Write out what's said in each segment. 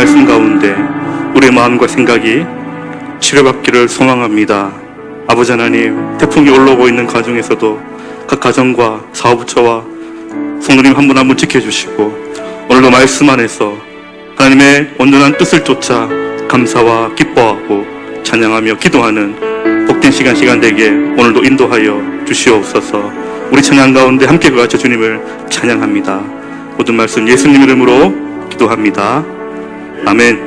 말씀 가운데 우리의 마음과 생각이 치료받기를 소망합니다. 아버지 하나님, 태풍이 올라오고 있는 가정에서도 각 가정과 사업처와 성도님 한 분 한 분 지켜주시고, 오늘도 말씀 안에서 하나님의 온전한 뜻을 쫓아 감사와 기뻐하고 찬양하며 기도하는 복된 시간 되게 오늘도 인도하여 주시옵소서. 우리 찬양 가운데 함께 그같이 주님을 찬양합니다. 모든 말씀 예수님 이름으로 기도합니다. 아멘.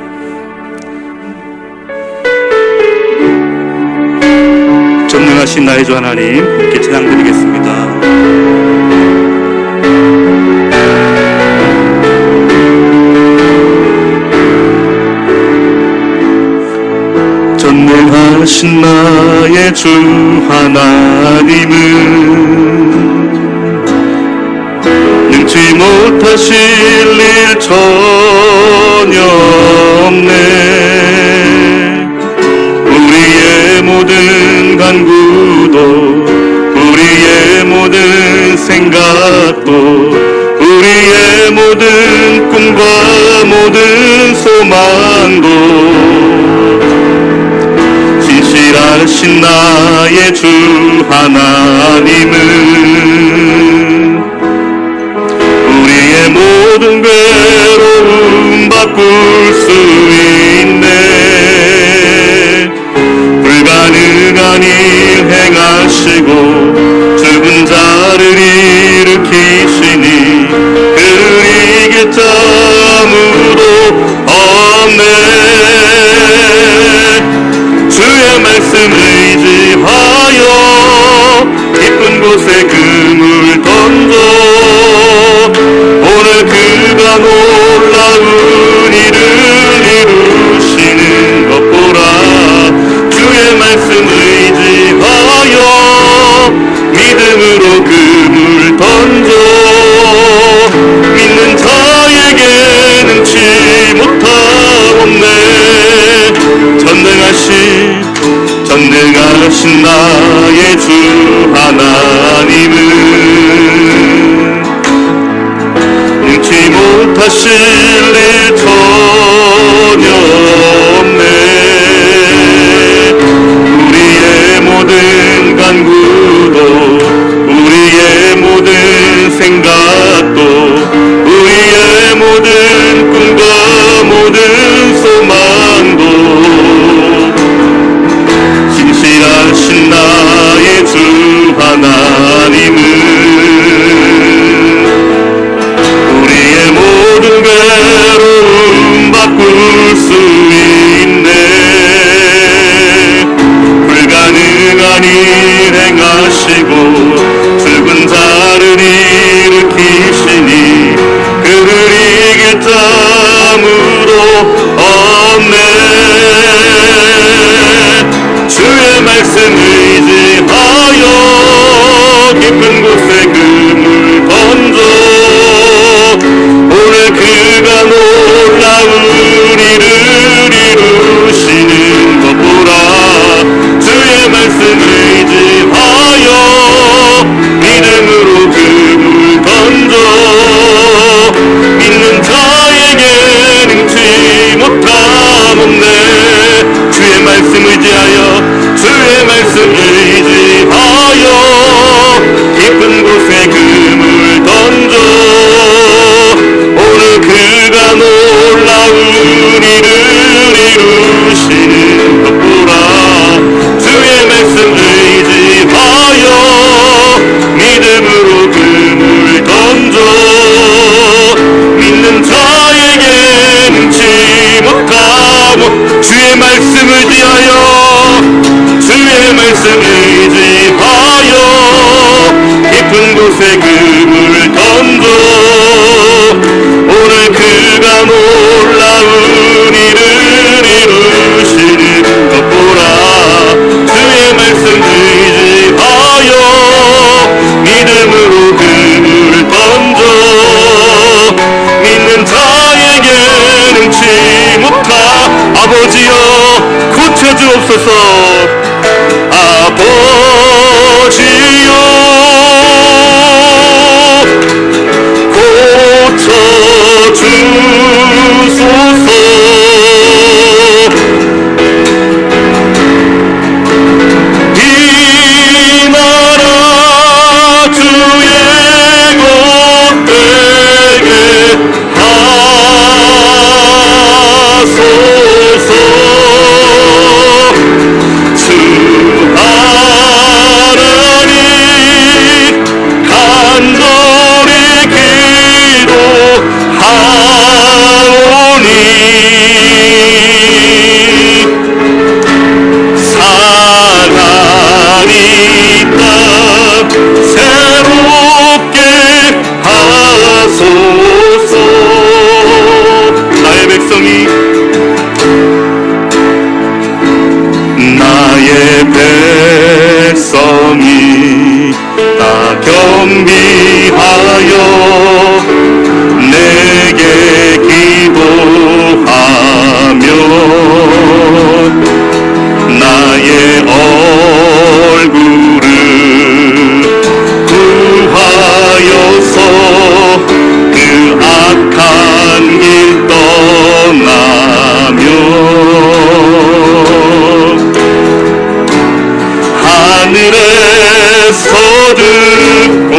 전능하신 나의 주 하나님, 함께 찬양드리겠습니다. 전능하신 나의 주 하나님은 능치 못하실 일 전혀 없네. 우리의 모든 간구도, 우리의 모든 생각도, 우리의 모든 꿈과 모든 소망도 신실하신 나의 주 하나님은 우리의 모든 괴로움 바꿀 수 있네. 불가능한 일 행하시고 죽은 자를 일으키시니 그리겠자 아무도 없네. 주의 말씀 의지하여 깊은 곳에 그물 던져 오늘 그가 놀라운 일을 이루시는 것 보라. 주의 말씀 의지하여 믿음으로 그물 던져 믿는 자에게 능치 못함 없네. 전능하신 나의 주 하나님은 능치 못하실 일 전혀 없네. 우리의 모든 간구도, 우리의 모든 생각도, 우리의 모든 꿈과 모든 소망도 신실하신 나의 주 하나님은 우리의 모든 괴로움 바꿀 수 있네. 불가능한 일 행하시고 죽은 자를 일으키시니 그를 이길 자 아무도 없네. 주의 말씀 의지하여 깊은 곳에 그물 던져 오늘 그가 놀라운 일을 이루시는 것 보라. 주의 말씀 의지하여 믿음으로 그물 던져 믿는 자에게 능치 못함 없네. 주의 말씀 의지하여, 주의 말씀 의지하여 깊은 곳에 그물 던져 오늘 그가 놀라운 일을 이루시는 것 보라. 주의 말씀 의지하여 믿음으로 그물 던져 믿는 자에게 능치 못함. 주의 말씀 의지하여, 주의 말씀 의지하여 깊은 곳에 그물 던져 오늘 그가 놀라운 일을 이루시는 것 보라. 주의 말씀 의지하여 믿음으로 그물 던져 믿는 자에게 능치 못하. 아버지여 고쳐주옵소서. 아버지여 고쳐주소서. 겸비하여 내게 기도하며 나의 얼굴을 구하여서 그 악한 길 떠나며 하늘에서 듣고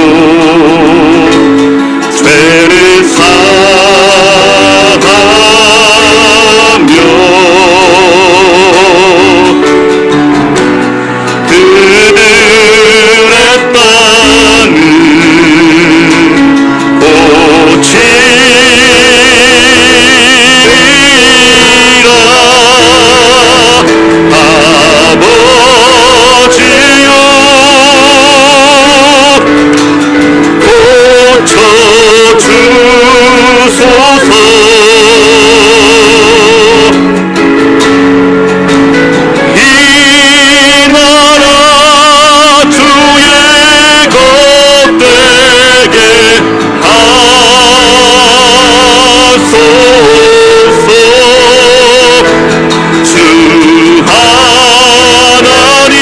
죄를 사하며 그들의 땅은 고치리라. 아버지여 고쳐주소서. 이 나라 주의 것 되게 하소서. 주 하나님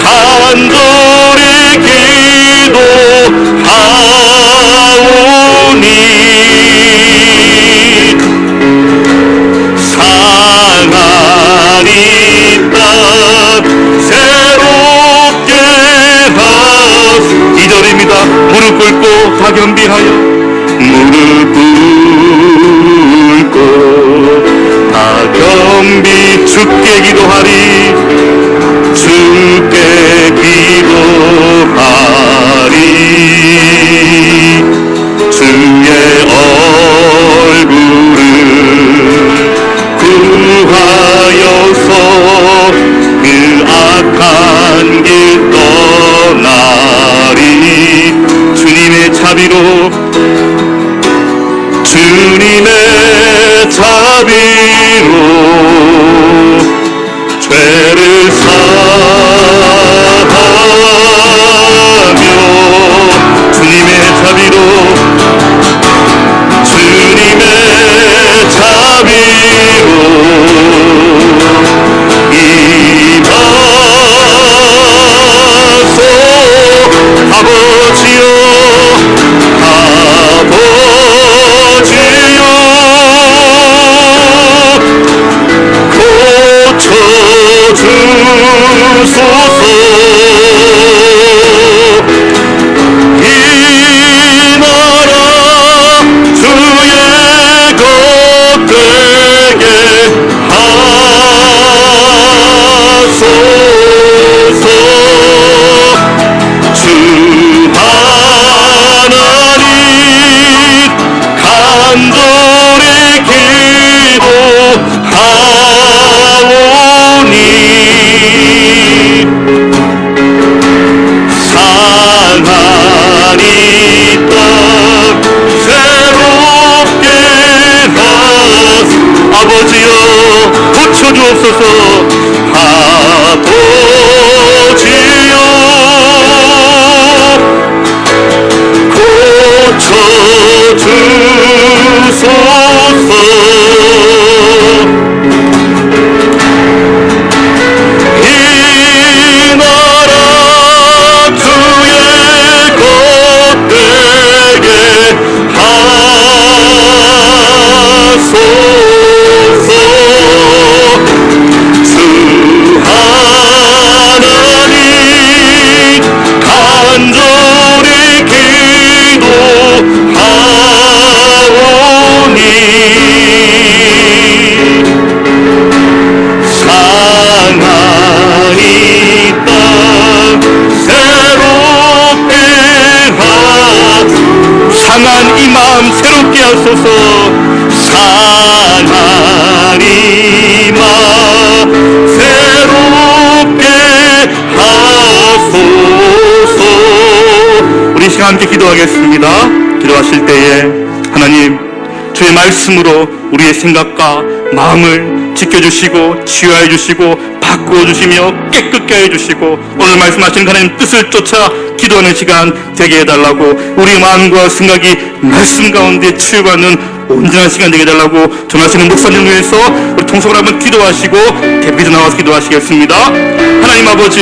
간절히 기도하오니 상하니 땅 새롭게 하소서. 2절입니다. 무릎 꿇고 다 겸비하여 무릎 꿇고 다 겸비 주께 기도하리. 주께 기도하리. 주의 얼굴을 구하여서 그 악한 길 떠나리. 주님의 자비로 죄를 사하며 주님의 자비로 임하소. 아버지여 고쳐주소서. 이 나라 주의 것 되게 하소서. 주 하나님 간절히 기도하오니 상하니 땅 새롭게 하소서. 아버지여 고쳐주옵소서. 아버지여 고쳐주소서. 이 나라 주의 것 되게 하소서. 주 하나님 간절히 기도하오니 상하니 땅 새롭게 상한 이 마음 새롭게 하소서. 상하니 마음 새롭게 하소서. 우리 시간 함께 기도하겠습니다. 기도하실 때에 하나님 주의 말씀으로 우리의 생각과 마음을 지켜주시고 치유해 주시고 바꾸어 주시며 깨끗게 해 주시고 오늘 말씀하신 하나님 뜻을 쫓아 기도하는 시간 되게 해달라고, 우리 마음과 생각이 말씀 가운데 치유받는 온전한 시간 되게 해달라고 전하시는 목사님 위해서 우리 통성을 한번 기도하시고 대피도 나와서 기도하시겠습니다. 하나님 아버지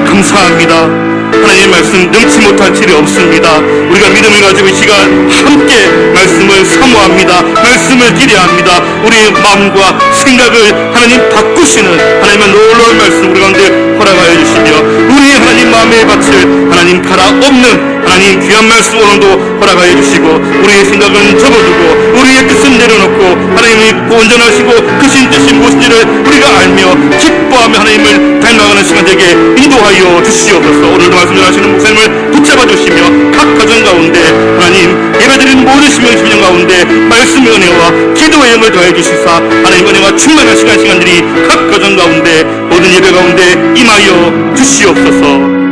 감사합니다. 하나님의 말씀 능치 못할 길이 없습니다. 우리가 믿음을 가지고 이 시간 함께 말씀을 사모합니다. 말씀을 기대합니다. 우리의 마음과 생각을 하나님 바꾸시는 하나님의 놀라운 말씀 우리 가운데 허락하여 주시며, 우리의 하나님 마음의 밭을 하나님 갈아 엎는 하나님 귀한 말씀 오늘도 허락하여 주시고, 우리의 생각은 접어두고 우리의 뜻은 내려놓고 하나님이 온전하시고 크신 뜻이 무엇인지를 우리가 알며 기뻐하며 하나님을 닮아가는 시간 되게 인도하여 주시옵소서. 오늘도 말씀 전하시는 목사님을 붙잡아 주시며 각 가정 가운데 하나님 예배드리는 모든 심령 가운데 말씀의 은혜와 기도의 영을 더해 주시사 하나님 은혜가 충만한 시간들이 각 가정 가운데 모든 예배 가운데 임하여 주시옵소서.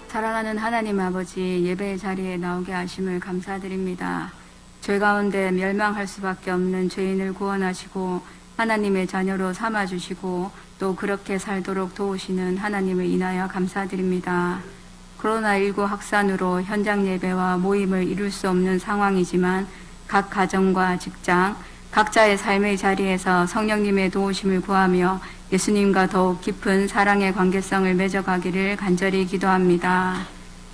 사랑하는 하나님 아버지, 예배의 자리에 나오게 하심을 감사드립니다. 죄 가운데 멸망할 수밖에 없는 죄인을 구원하시고 하나님의 자녀로 삼아주시고 또 그렇게 살도록 도우시는 하나님을 인하여 감사드립니다. 코로나19 확산으로 현장 예배와 모임을 이룰 수 없는 상황이지만 각 가정과 직장, 각자의 삶의 자리에서 성령님의 도우심을 구하며 예수님과 더욱 깊은 사랑의 관계성을 맺어가기를 간절히 기도합니다.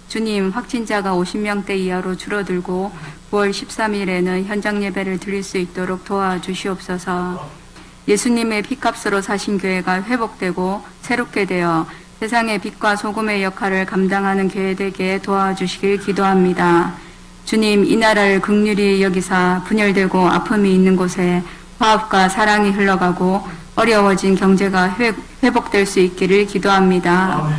주님, 확진자가 50명대 이하로 줄어들고 9월 13일에는 현장 예배를 드릴 수 있도록 도와주시옵소서. 예수님의 피값으로 사신 교회가 회복되고 새롭게 되어 세상의 빛과 소금의 역할을 감당하는 교회 되게 도와주시길 기도합니다. 주님, 이 나라를 긍휼히 여기사 분열되고 아픔이 있는 곳에 화합과 사랑이 흘러가고 어려워진 경제가 회복될 수 있기를 기도합니다.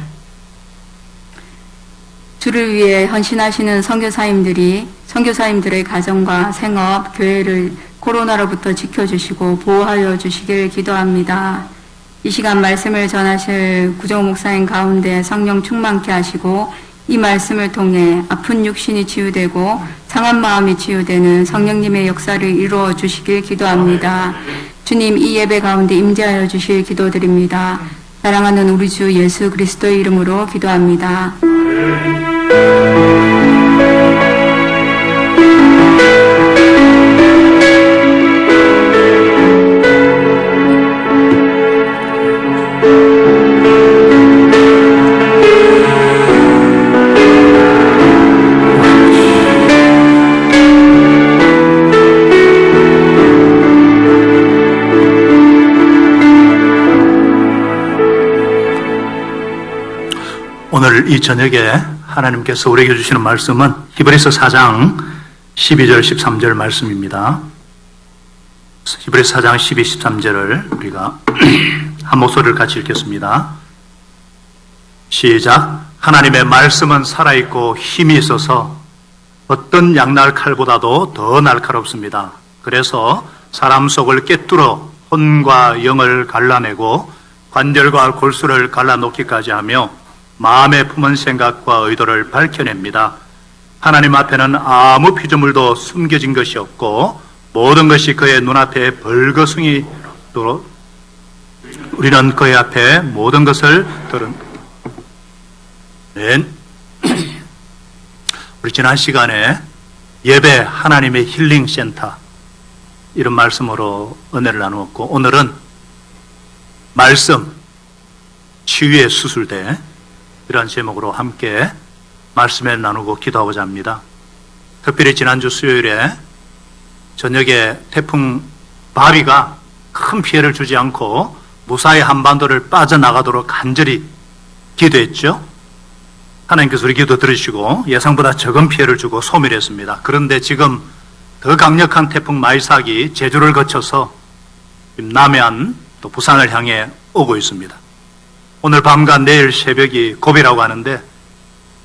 주를 위해 헌신하시는 선교사님들의 가정과 생업, 교회를 코로나로부터 지켜주시고 보호하여 주시길 기도합니다. 이 시간 말씀을 전하실 구정 목사님 가운데 성령 충만케 하시고 이 말씀을 통해 아픈 육신이 치유되고 상한 마음이 치유되는 성령님의 역사를 이루어 주시길 기도합니다. 주님, 이 예배 가운데 임재하여 주실 기도드립니다. 사랑하는 우리 주 예수 그리스도의 이름으로 기도합니다. 오늘 이 저녁에 하나님께서 우리에게 주시는 말씀은 히브리서 4장 12절 13절 말씀입니다. 히브리서 4장 12, 13절을 우리가 한 목소리를 같이 읽겠습니다. 시작. 하나님의 말씀은 살아있고 힘이 있어서 어떤 양날 칼보다도 더 날카롭습니다. 그래서 사람 속을 꿰뚫어 혼과 영을 갈라내고 관절과 골수를 갈라놓기까지 하며 마음에 품은 생각과 의도를 밝혀냅니다. 하나님 앞에는 아무 피조물도 숨겨진 것이 없고 모든 것이 그의 눈앞에 벌거숭이도록 우리는 그의 앞에 모든 것을 우리 지난 시간에 예배 하나님의 힐링센터 이런 말씀으로 은혜를 나누었고, 오늘은 말씀 치유의 수술대 이런 제목으로 함께 말씀을 나누고 기도하고자 합니다. 특별히 지난주 수요일에 저녁에 태풍 바비가 큰 피해를 주지 않고 무사히 한반도를 빠져나가도록 간절히 기도했죠. 하나님께서 우리 기도 들으시고 예상보다 적은 피해를 주고 소멸했습니다. 그런데 지금 더 강력한 태풍 마이삭이 제주를 거쳐서 남해안 또 부산을 향해 오고 있습니다. 오늘 밤과 내일 새벽이 고비라고 하는데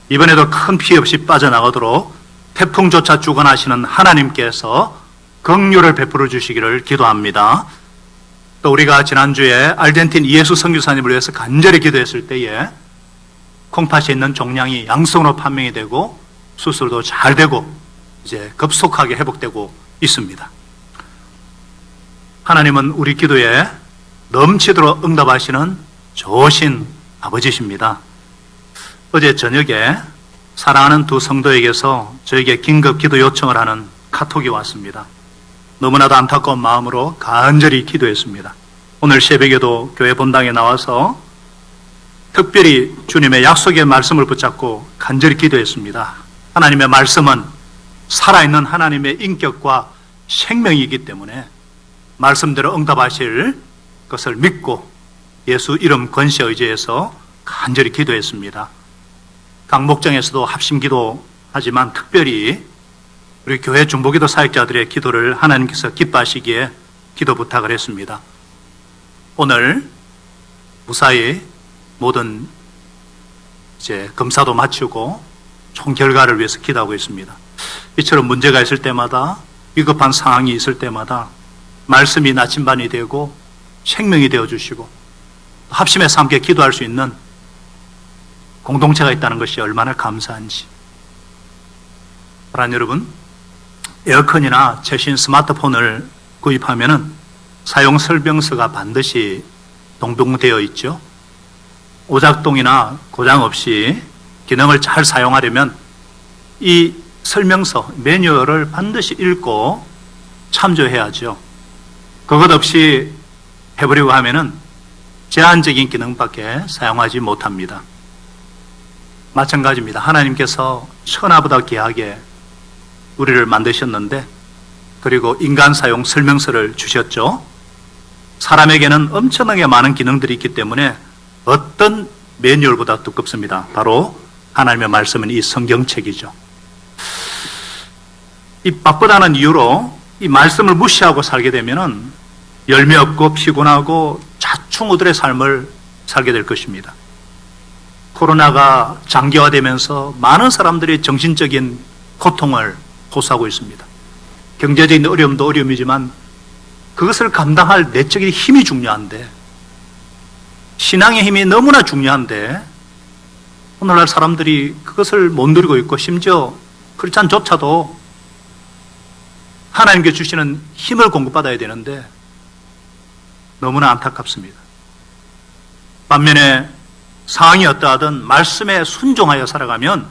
이번에도 큰 피해 없이 빠져나가도록 태풍조차 주관하시는 하나님께서 긍휼을 베풀어 주시기를 기도합니다. 또 우리가 지난주에 알젠틴 이예수 선교사님을 위해서 간절히 기도했을 때에 콩팥에 있는 종양이 양성으로 판명이 되고 수술도 잘 되고 이제 급속하게 회복되고 있습니다. 하나님은 우리 기도에 넘치도록 응답하시는 좋으신 아버지십니다. 어제 저녁에 사랑하는 두 성도에게서 저에게 긴급 기도 요청을 하는 카톡이 왔습니다. 너무나도 안타까운 마음으로 간절히 기도했습니다. 오늘 새벽에도 교회 본당에 나와서 특별히 주님의 약속의 말씀을 붙잡고 간절히 기도했습니다. 하나님의 말씀은 살아있는 하나님의 인격과 생명이기 때문에 말씀대로 응답하실 것을 믿고 예수 이름 권세 의지해서 간절히 기도했습니다. 각 목장에서도 합심 기도하지만 특별히 우리 교회 중보기도 사역자들의 기도를 하나님께서 기뻐하시기에 기도 부탁을 했습니다. 오늘 무사히 모든 이제 검사도 마치고 총 결과를 위해서 기도하고 있습니다. 이처럼 문제가 있을 때마다 위급한 상황이 있을 때마다 말씀이 나침반이 되고 생명이 되어 주시고 합심해서 함께 기도할 수 있는 공동체가 있다는 것이 얼마나 감사한지. 사랑하는 여러분, 에어컨이나 최신 스마트폰을 구입하면은 사용 설명서가 반드시 동봉되어 있죠. 오작동이나 고장 없이 기능을 잘 사용하려면 이 설명서, 매뉴얼을 반드시 읽고 참조해야죠. 그것 없이 해보려고 하면은 제한적인 기능밖에 사용하지 못합니다. 마찬가지입니다. 하나님께서 천하보다 귀하게 우리를 만드셨는데 그리고 인간 사용 설명서를 주셨죠. 사람에게는 엄청나게 많은 기능들이 있기 때문에 어떤 매뉴얼보다 두껍습니다. 바로 하나님의 말씀은 이 성경책이죠. 이 바쁘다는 이유로 이 말씀을 무시하고 살게 되면은 열매 없고 피곤하고 자충우들의 삶을 살게 될 것입니다. 코로나가 장기화되면서 많은 사람들이 정신적인 고통을 호소하고 있습니다. 경제적인 어려움도 어려움이지만 그것을 감당할 내적인 힘이 중요한데, 신앙의 힘이 너무나 중요한데 오늘날 사람들이 그것을 못 누리고 있고 심지어 크리스찬조차도 하나님께 주시는 힘을 공급받아야 되는데 너무나 안타깝습니다. 반면에 상황이 어떠하든 말씀에 순종하여 살아가면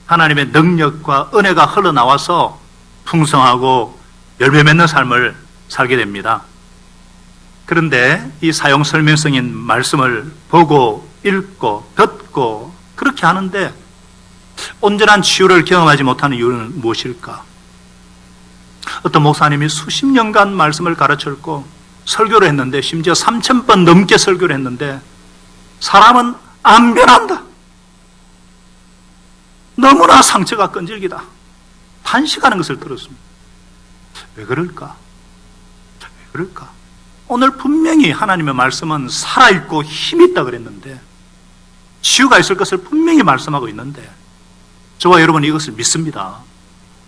하나님의 능력과 은혜가 흘러나와서 풍성하고 열매 맺는 삶을 살게 됩니다. 그런데 이 사용 설명성인 말씀을 보고 읽고 듣고 그렇게 하는데 온전한 치유를 경험하지 못하는 이유는 무엇일까? 어떤 목사님이 수십 년간 말씀을 가르쳤고 설교를 했는데 심지어 3,000번 넘게 설교를 했는데 사람은 안 변한다. 너무나 상처가 끈질기다. 탄식하는 것을 들었습니다. 왜 그럴까? 왜 그럴까? 오늘 분명히 하나님의 말씀은 살아있고 힘이 있다 그랬는데 치유가 있을 것을 분명히 말씀하고 있는데 저와 여러분이 이것을 믿습니다.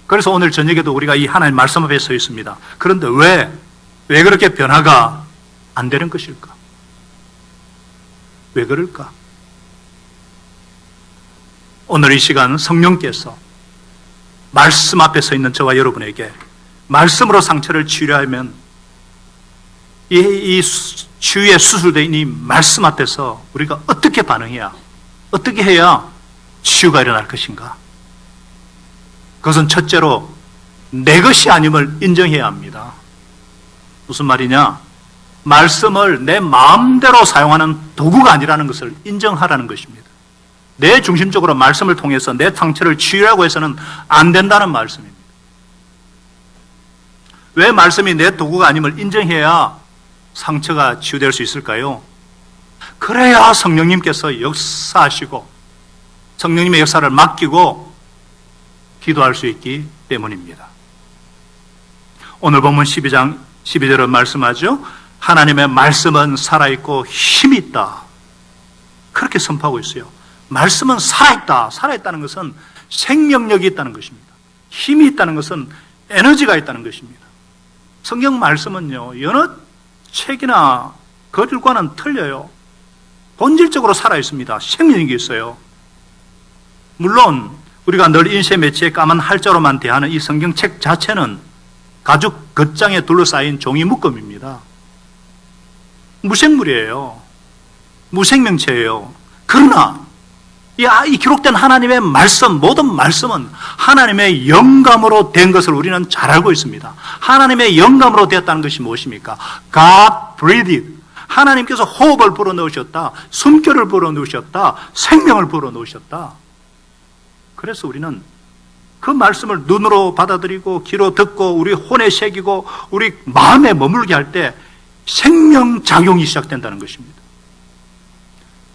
그래서 오늘 저녁에도 우리가 이 하나님 말씀 앞에 서 있습니다. 그런데 왜 그렇게 변화가 안 되는 것일까? 왜 그럴까? 오늘 이 시간 성령께서 말씀 앞에 서 있는 저와 여러분에게 말씀으로 상처를 치료하면 이 치유에 수술된 이 말씀 앞에서 우리가 어떻게 반응해야, 어떻게 해야 치유가 일어날 것인가? 그것은 첫째로 내 것이 아님을 인정해야 합니다. 무슨 말이냐? 말씀을 내 마음대로 사용하는 도구가 아니라는 것을 인정하라는 것입니다. 내 중심적으로 말씀을 통해서 내 상처를 치유하고 해서는 안 된다는 말씀입니다. 왜 말씀이 내 도구가 아님을 인정해야 상처가 치유될 수 있을까요? 그래야 성령님께서 역사하시고 성령님의 역사를 맡기고 기도할 수 있기 때문입니다. 오늘 본문 12장 12절은 말씀하죠. 하나님의 말씀은 살아있고 힘이 있다. 그렇게 선포하고 있어요. 말씀은 살아있다. 살아있다는 것은 생명력이 있다는 것입니다. 힘이 있다는 것은 에너지가 있다는 것입니다. 성경 말씀은요, 여느 책이나 글과는 틀려요. 본질적으로 살아있습니다. 생명력이 있어요. 물론 우리가 늘 인쇄 매체에 까만 할자로만 대하는 이 성경책 자체는 가죽 겉장에 둘러싸인 종이 묶음입니다. 무생물이에요. 무생명체예요. 그러나 이 기록된 하나님의 말씀, 모든 말씀은 하나님의 영감으로 된 것을 우리는 잘 알고 있습니다. 하나님의 영감으로 되었다는 것이 무엇입니까? God breathed. 하나님께서 호흡을 불어넣으셨다. 숨결을 불어넣으셨다. 생명을 불어넣으셨다. 그래서 우리는 그 말씀을 눈으로 받아들이고 귀로 듣고 우리 혼에 새기고 우리 마음에 머물게 할 때 생명작용이 시작된다는 것입니다.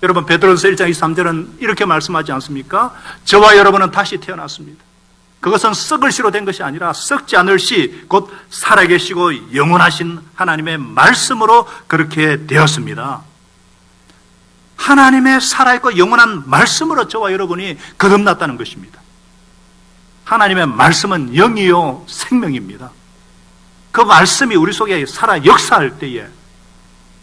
여러분, 베드로서 1장 23절은 이렇게 말씀하지 않습니까? 저와 여러분은 다시 태어났습니다. 그것은 썩을 씨로 된 것이 아니라 썩지 않을 씨, 곧 살아계시고 영원하신 하나님의 말씀으로 그렇게 되었습니다. 하나님의 살아있고 영원한 말씀으로 저와 여러분이 거듭났다는 것입니다. 하나님의 말씀은 영이요 생명입니다. 그 말씀이 우리 속에 살아 역사할 때에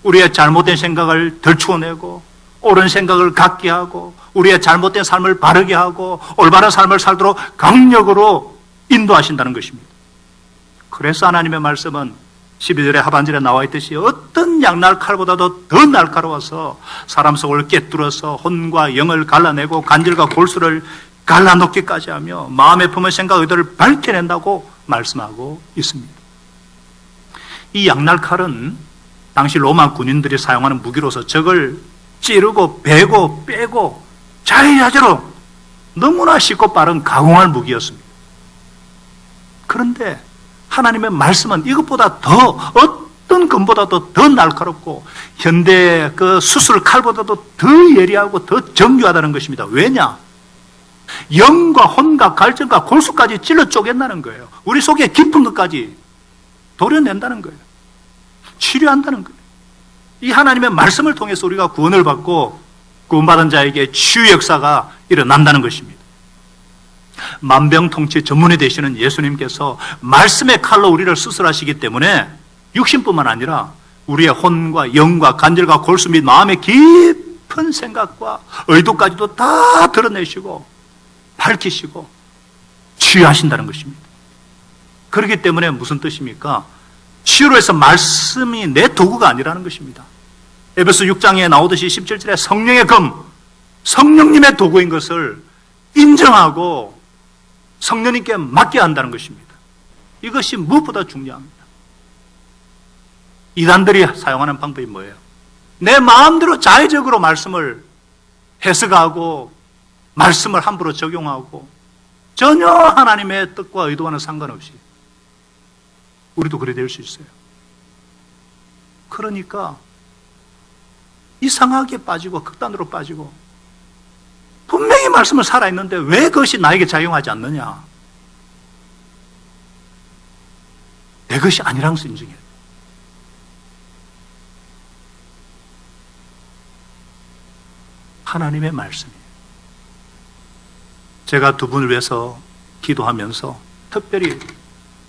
우리의 잘못된 생각을 덜추어내고 옳은 생각을 갖게 하고 우리의 잘못된 삶을 바르게 하고 올바른 삶을 살도록 강력으로 인도하신다는 것입니다. 그래서 하나님의 말씀은 12절의 하반절에 나와 있듯이 어떤 양날 칼보다도 더 날카로워서 사람 속을 꿰뚫어서 혼과 영을 갈라내고 관절과 골수를 갈라놓기까지 하며 마음에 품은 생각 의도를 밝혀낸다고 말씀하고 있습니다. 이 양날 칼은 당시 로마 군인들이 사용하는 무기로서 적을 찌르고 베고 빼고 자유자재로 너무나 쉽고 빠른 가공할 무기였습니다. 그런데 하나님의 말씀은 이것보다 더 어떤 금보다도 더 날카롭고 현대 그 수술 칼보다도 더 예리하고 더 정교하다는 것입니다. 왜냐? 영과 혼과 갈증과 골수까지 찔러 쪼갠다는 거예요. 우리 속에 깊은 것까지 도려낸다는 거예요. 치료한다는 거예요. 이 하나님의 말씀을 통해서 우리가 구원을 받고 구원받은 자에게 치유 역사가 일어난다는 것입니다. 만병통치 전문의 되시는 예수님께서 말씀의 칼로 우리를 수술하시기 때문에 육신뿐만 아니라 우리의 혼과 영과 관절과 골수 및 마음의 깊은 생각과 의도까지도 다 드러내시고 밝히시고 치유하신다는 것입니다. 그렇기 때문에 무슨 뜻입니까? 치유로 해서 말씀이 내 도구가 아니라는 것입니다. 에베소 6장에 나오듯이 17절에 성령의 검, 성령님의 도구인 것을 인정하고 성령님께 맡겨야 한다는 것입니다. 이것이 무엇보다 중요합니다. 이단들이 사용하는 방법이 뭐예요? 내 마음대로 자의적으로 말씀을 해석하고 말씀을 함부로 적용하고 전혀 하나님의 뜻과 의도와는 상관없이 우리도 그래 될 수 있어요. 그러니까 이상하게 빠지고 극단으로 빠지고 분명히 말씀은 살아있는데 왜 그것이 나에게 작용하지 않느냐? 내 것이 아니라는 것을 인정해요. 하나님의 말씀이에요. 제가 두 분을 위해서 기도하면서 특별히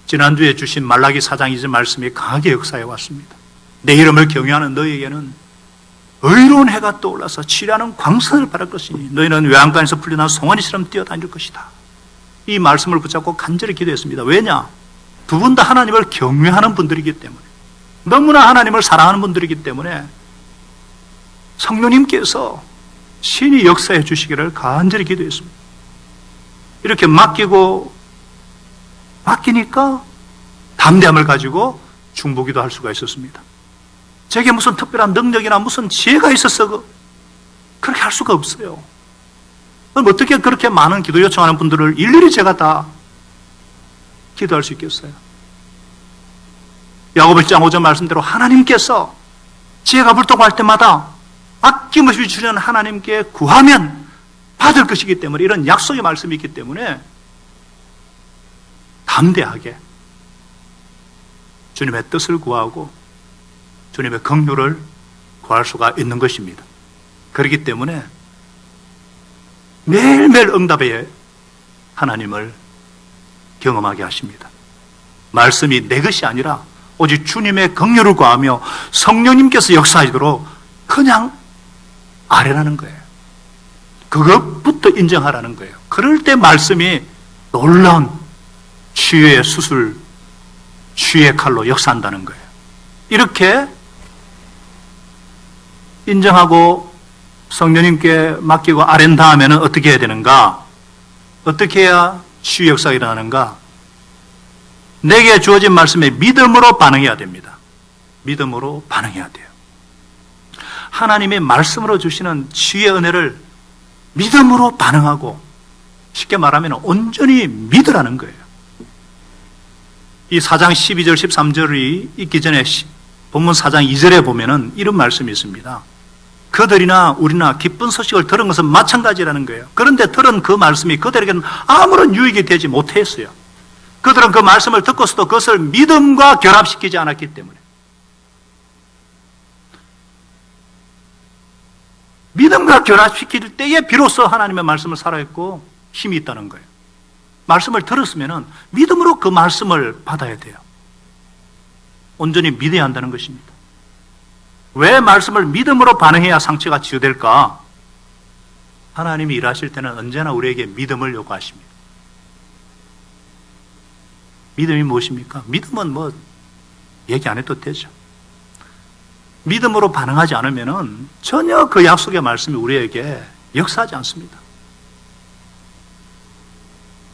지난주에 주신 말라기 4장 2절 말씀이 강하게 역사해 왔습니다. 내 이름을 경외하는 너희에게는 의로운 해가 떠올라서 치료하는 광선을 바랄 것이니 너희는 외양간에서 풀려난 송아지처럼 뛰어다닐 것이다. 이 말씀을 붙잡고 간절히 기도했습니다. 왜냐? 두 분 다 하나님을 경외하는 분들이기 때문에, 너무나 하나님을 사랑하는 분들이기 때문에 성령님께서 신이 역사해 주시기를 간절히 기도했습니다. 이렇게 맡기니까 담대함을 가지고 중보기도 할 수가 있었습니다. 제게 무슨 특별한 능력이나 무슨 지혜가 있어서 그렇게 할 수가 없어요. 그럼 어떻게 그렇게 많은 기도 요청하는 분들을 일일이 제가 다 기도할 수 있겠어요? 야고보 1장 5절 말씀대로 하나님께서 지혜가 불통할 때마다 아낌없이 주시는 하나님께 구하면 받을 것이기 때문에, 이런 약속의 말씀이 있기 때문에 담대하게 주님의 뜻을 구하고 주님의 긍휼을 구할 수가 있는 것입니다. 그렇기 때문에 매일매일 응답의 하나님을 경험하게 하십니다. 말씀이 내 것이 아니라 오직 주님의 긍휼을 구하며 성령님께서 역사하시도록 그냥 아뢰라는 거예요. 그것부터 인정하라는 거예요. 그럴 때 말씀이 놀라운 치유의 수술, 치유의 칼로 역사한다는 거예요. 이렇게 인정하고 성령님께 맡기고 아랜 다음에는 어떻게 해야 되는가? 어떻게 해야 치유 역사가 일어나는가? 내게 주어진 말씀에 믿음으로 반응해야 됩니다. 믿음으로 반응해야 돼요. 하나님의 말씀으로 주시는 치유의 은혜를 믿음으로 반응하고, 쉽게 말하면 온전히 믿으라는 거예요. 이 4장 12절 13절이 있기 전에 본문 4장 2절에 보면은 이런 말씀이 있습니다. 그들이나 우리나 기쁜 소식을 들은 것은 마찬가지라는 거예요. 그런데 들은 그 말씀이 그들에게는 아무런 유익이 되지 못했어요. 그들은 그 말씀을 듣고서도 그것을 믿음과 결합시키지 않았기 때문에. 믿음과 결합시킬 때에 비로소 하나님의 말씀을 살아있고 힘이 있다는 거예요. 말씀을 들었으면 믿음으로 그 말씀을 받아야 돼요. 온전히 믿어야 한다는 것입니다. 왜 말씀을 믿음으로 반응해야 상처가 치유될까? 하나님이 일하실 때는 언제나 우리에게 믿음을 요구하십니다. 믿음이 무엇입니까? 믿음은 뭐 얘기 안 해도 되죠. 믿음으로 반응하지 않으면 전혀 그 약속의 말씀이 우리에게 역사하지 않습니다.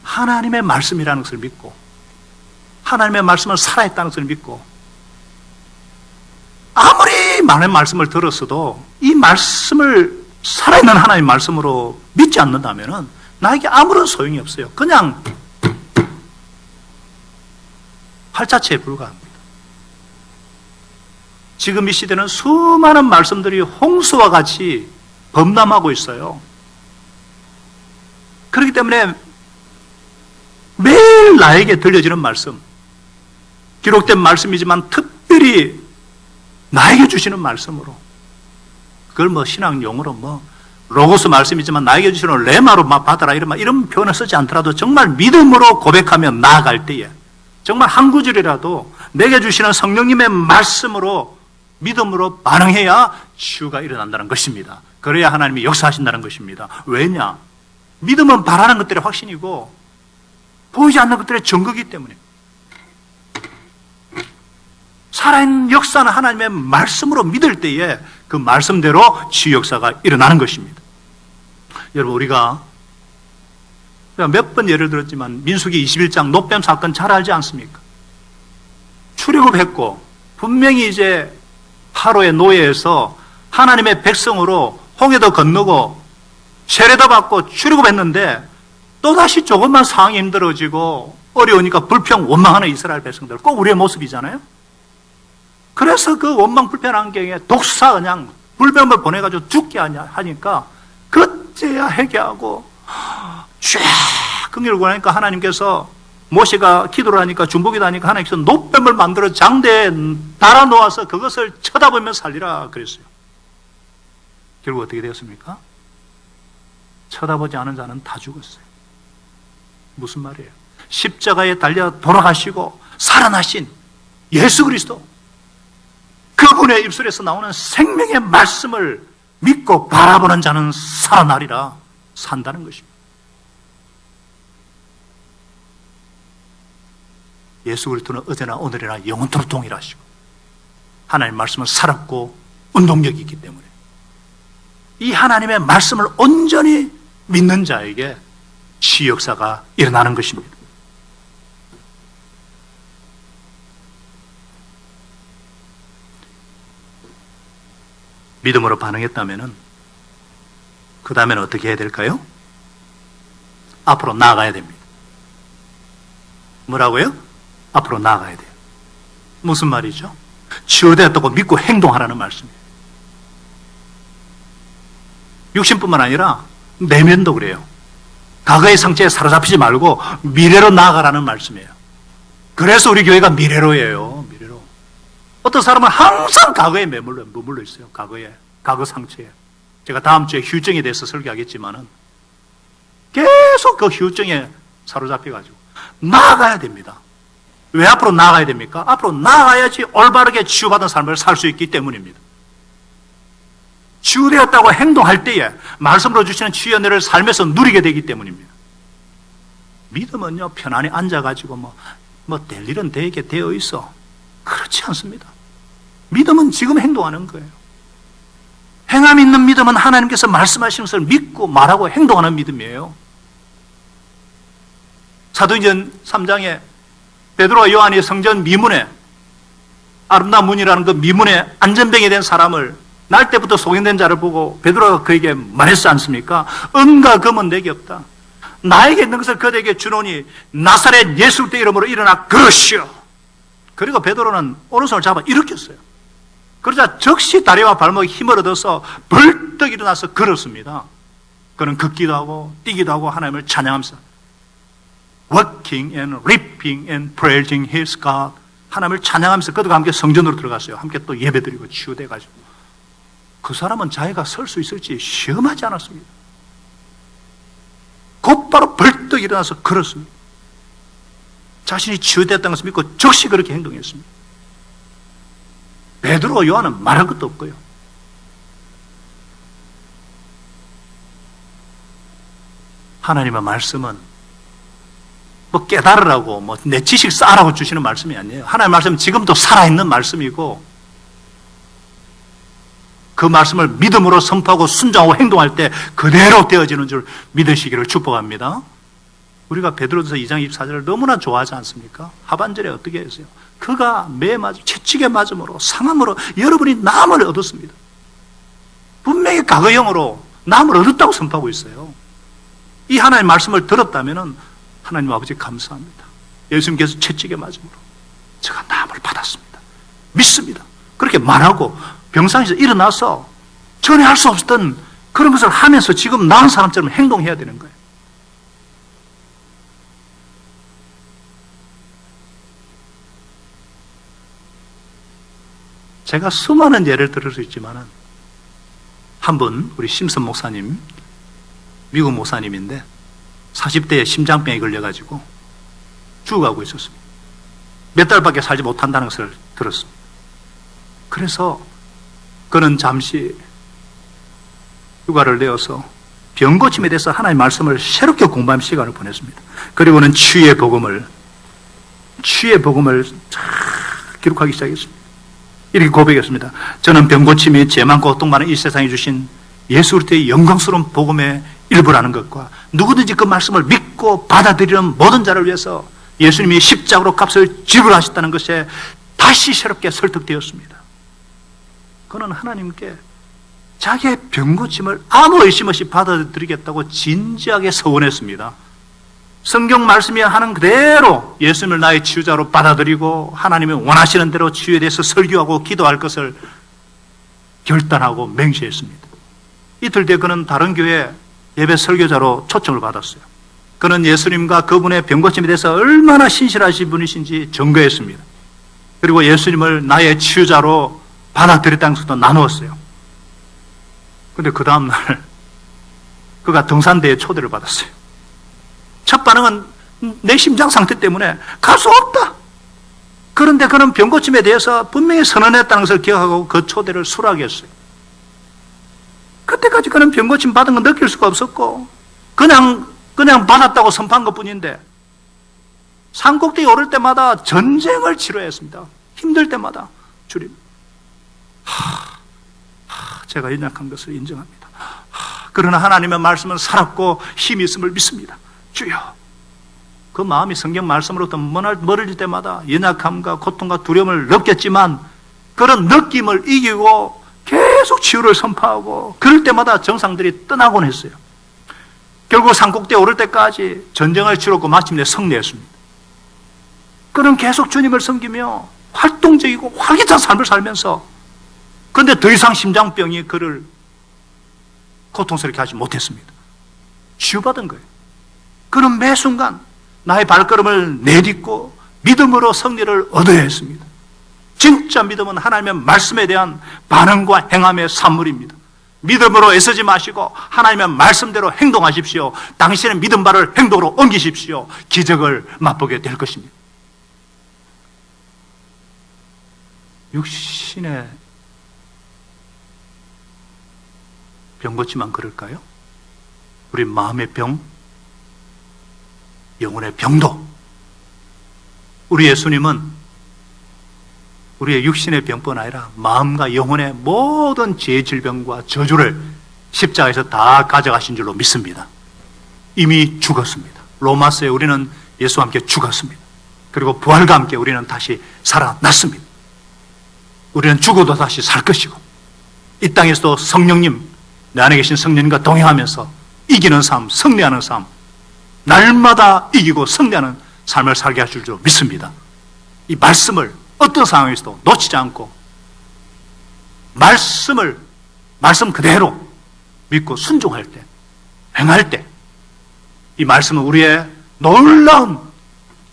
하나님의 말씀이라는 것을 믿고, 하나님의 말씀은 살아있다는 것을 믿고, 아무리 많은 말씀을 들었어도 이 말씀을 살아있는 하나님의 말씀으로 믿지 않는다면 나에게 아무런 소용이 없어요. 그냥 활자체에 불과합니다. 지금 이 시대는 수많은 말씀들이 홍수와 같이 범람하고 있어요. 그렇기 때문에 매일 나에게 들려지는 말씀, 기록된 말씀이지만 특별히 나에게 주시는 말씀으로, 그걸 뭐 신앙 용어로 뭐 로고스 말씀이지만 나에게 주시는 레마로 받아라 이런 표현을 쓰지 않더라도 정말 믿음으로 고백하며 나아갈 때에 정말 한 구절이라도 내게 주시는 성령님의 말씀으로 믿음으로 반응해야 치유가 일어난다는 것입니다. 그래야 하나님이 역사하신다는 것입니다. 왜냐? 믿음은 바라는 것들의 확신이고 보이지 않는 것들의 증거이기 때문에. 살아있는 역사는 하나님의 말씀으로 믿을 때에 그 말씀대로 치유 역사가 일어나는 것입니다. 여러분, 우리가 몇 번 예를 들었지만 민수기 21장 노뱀 사건 잘 알지 않습니까? 출애굽했고 분명히 이제 파로의 노예에서 하나님의 백성으로 홍해도 건너고 세례도 받고 출애굽했는데 또다시 조금만 상황이 힘들어지고 어려우니까 불평 원망하는 이스라엘 백성들, 꼭 우리의 모습이잖아요. 그래서 그 원망 불평한 경에 독사 그냥 불뱀을 보내가지고 죽게 하니까 그때야 회개하고 쫙 긍휼을 구하니까 하나님께서, 모세가 기도를 하니까 중보기도 하니까 하나님께서 노뱀을 만들어 장대에 달아놓아서 그것을 쳐다보며 살리라 그랬어요. 결국 어떻게 되었습니까? 쳐다보지 않은 자는 다 죽었어요. 무슨 말이에요? 십자가에 달려 돌아가시고 살아나신 예수 그리스도, 그분의 입술에서 나오는 생명의 말씀을 믿고 바라보는 자는 살아나리라, 산다는 것입니다. 예수 그리스도는 어제나 오늘이나 영원토록 동일하시고 하나님의 말씀은 살았고 운동력이 있기 때문에 이 하나님의 말씀을 온전히 믿는 자에게 치유 역사가 일어나는 것입니다. 믿음으로 반응했다면 그 다음에는 어떻게 해야 될까요? 앞으로 나아가야 됩니다. 뭐라고요? 앞으로 나아가야 돼요. 무슨 말이죠? 치유되었다고 믿고 행동하라는 말씀이에요. 육신뿐만 아니라 내면도 그래요. 과거의 상처에 사로잡히지 말고 미래로 나아가라는 말씀이에요. 그래서 우리 교회가 미래로예요. 미래로. 어떤 사람은 항상 과거에 머물러 있어요. 과거 상처에. 제가 다음 주에 휴증에 대해서 설교하겠지만은 계속 그 휴증에 사로잡혀가지고 나아가야 됩니다. 왜 앞으로 나아가야 됩니까? 앞으로 나아가야지 올바르게 치유받은 삶을 살 수 있기 때문입니다. 치유되었다고 행동할 때에 말씀으로 주시는 치유의 은혜를 삶에서 누리게 되기 때문입니다. 믿음은요, 편안히 앉아가지고 될 일은 되게 되어 있어. 그렇지 않습니다. 믿음은 지금 행동하는 거예요. 행함 있는 믿음은 하나님께서 말씀하시는 것을 믿고 말하고 행동하는 믿음이에요. 사도행전 3장에 베드로와 요한이 성전 미문에, 아름다운 문이라는 그 미문에 안전병이 된 사람을 날 때부터 소경된 자를 보고 베드로가 그에게 말했지 않습니까? 은과 금은 내게 없다. 나에게 있는 것을 그에게 주노니 나사렛 예수 그리스도의 이름으로 일어나 걸으시오. 그리고 베드로는 오른손을 잡아 일으켰어요. 그러자 즉시 다리와 발목에 힘을 얻어서 벌떡 일어나서 걸었습니다. 그는 걷기도 하고 뛰기도 하고 하나님을 찬양하면서 Walking and leaping and praising his God, 하나님을 찬양하면서 그들과 함께 성전으로 들어갔어요. 함께 또 예배드리고 치유돼가지고 그 사람은 자기가 설 수 있을지 시험하지 않았습니다. 곧바로 벌떡 일어나서 걸었습니다. 자신이 치유됐다는 것을 믿고 즉시 그렇게 행동했습니다. 베드로와 요한은 말할 것도 없고요. 하나님의 말씀은 깨달으라고 내 지식 쌓으라고 주시는 말씀이 아니에요. 하나님의 말씀은 지금도 살아있는 말씀이고 그 말씀을 믿음으로 선포하고 순종하고 행동할 때 그대로 되어지는 줄 믿으시기를 축복합니다. 우리가 베드로전서 2장 24절을 너무나 좋아하지 않습니까? 하반절에 어떻게 했어요? 그가 매 맞음, 채찍에 맞음으로 상함으로 여러분이 남을 얻었습니다. 분명히 과거형으로 남을 얻었다고 선포하고 있어요. 이 하나님의 말씀을 들었다면 하나님 아버지 감사합니다. 예수님께서 채찍에 맞음으로 제가 남을 받았습니다. 믿습니다. 그렇게 말하고 병상에서 일어나서 전에 할 수 없었던 그런 것을 하면서 지금 나은 사람처럼 행동해야 되는 거예요. 제가 수많은 예를 들을 수 있지만 한 분, 우리 심슨 목사님, 미국 목사님인데 40대에 심장병에 걸려가지고 죽어가고 있었습니다. 몇 달밖에 살지 못한다는 것을 들었습니다. 그래서 그는 잠시 휴가를 내어서 병고침에 대해서 하나님의 말씀을 새롭게 공부하는 시간을 보냈습니다. 그리고는 치유의 복음을 기록하기 시작했습니다. 이렇게 고백했습니다. 저는 병고침이 죄 많고 고통 많은 이 세상에 주신 예수 그리스도의 영광스러운 복음의 일부라는 것과 누구든지 그 말씀을 믿고 받아들이는 모든 자를 위해서 예수님이 십자가로 값을 지불하셨다는 것에 다시 새롭게 설득되었습니다. 그는 하나님께 자기의 병고침을 아무 의심 없이 받아들이겠다고 진지하게 서원했습니다. 성경 말씀이 하는 그대로 예수님을 나의 치유자로 받아들이고 하나님이 원하시는 대로 치유에 대해서 설교하고 기도할 것을 결단하고 맹세했습니다. 이틀 뒤에 그는 다른 교회 예배 설교자로 초청을 받았어요. 그는 예수님과 그분의 병고침에 대해서 얼마나 신실하신 분이신지 증거했습니다. 그리고 예수님을 나의 치유자로 받아들였다는 것도 나누었어요. 그런데 그 다음날 그가 등산대에 초대를 받았어요. 첫 반응은 내 심장 상태 때문에 갈 수 없다. 그런데 그는 병고침에 대해서 분명히 선언했다는 것을 기억하고 그 초대를 수락했어요. 그때까지 그는 병고침 받은 건 느낄 수가 없었고 그냥 받았다고 선포한 것뿐인데 산꼭대기에 오를 때마다 전쟁을 치러했습니다. 힘들 때마다 주님, 제가 연약한 것을 인정합니다. 그러나 하나님의 말씀은 살았고 힘이 있음을 믿습니다. 주여. 그 마음이 성경 말씀으로부터 멀어질 때마다 연약함과 고통과 두려움을 느꼈지만 그런 느낌을 이기고 계속 치유를 선포하고 그럴 때마다 정상들이 떠나곤 했어요. 결국 산꼭대에 오를 때까지 전쟁을 치렀고 마침내 승리했습니다. 그는 계속 주님을 섬기며 활동적이고 활기찬 삶을 살면서 그런데 더 이상 심장병이 그를 고통스럽게 하지 못했습니다. 치유받은 거예요. 그는 매 순간 나의 발걸음을 내딛고 믿음으로 승리를 얻어야 했습니다. 진짜 믿음은 하나님의 말씀에 대한 반응과 행함의 산물입니다. 믿음으로 애쓰지 마시고 하나님의 말씀대로 행동하십시오. 당신의 믿음 발을 행동으로 옮기십시오. 기적을 맛보게 될 것입니다. 육신의 병 고치만 그럴까요? 우리 마음의 병, 영혼의 병도 우리 예수님은 우리의 육신의 병뿐 아니라 마음과 영혼의 모든 죄 질병과 저주를 십자가에서 다 가져가신 줄로 믿습니다. 이미 죽었습니다. 로마서에 우리는 예수와 함께 죽었습니다. 그리고 부활과 함께 우리는 다시 살아났습니다. 우리는 죽어도 다시 살 것이고 이 땅에서도 성령님, 내 안에 계신 성령님과 동행하면서 이기는 삶, 승리하는 삶, 날마다 이기고 승리하는 삶을 살게 하실 줄 믿습니다. 이 말씀을 어떤 상황에서도 놓치지 않고 말씀 그대로 믿고 순종할 때, 행할 때 이 말씀은 우리의 놀라운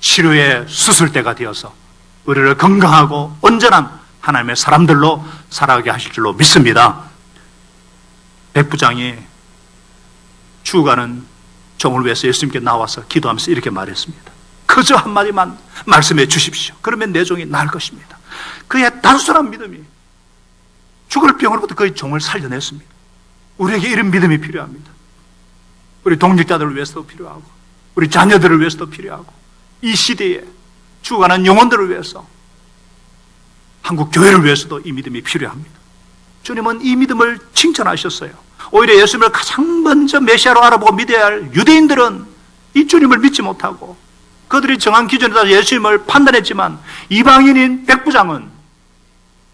치료의 수술대가 되어서 우리를 건강하고 온전한 하나님의 사람들로 살아가게 하실 줄로 믿습니다. 백부장이 죽어가는 종을 위해서 예수님께 나와서 기도하면서 이렇게 말했습니다. 그저 한마디만 말씀해 주십시오. 그러면 내 종이 나을 것입니다. 그의 단순한 믿음이 죽을 병으로부터 그의 종을 살려냈습니다. 우리에게 이런 믿음이 필요합니다. 우리 동역자들을 위해서도 필요하고 우리 자녀들을 위해서도 필요하고 이 시대에 죽어가는 영혼들을 위해서 한국 교회를 위해서도 이 믿음이 필요합니다. 주님은 이 믿음을 칭찬하셨어요. 오히려 예수님을 가장 먼저 메시아로 알아보고 믿어야 할 유대인들은 이 주님을 믿지 못하고 그들이 정한 기준에 따라 예수님을 판단했지만 이방인인 백부장은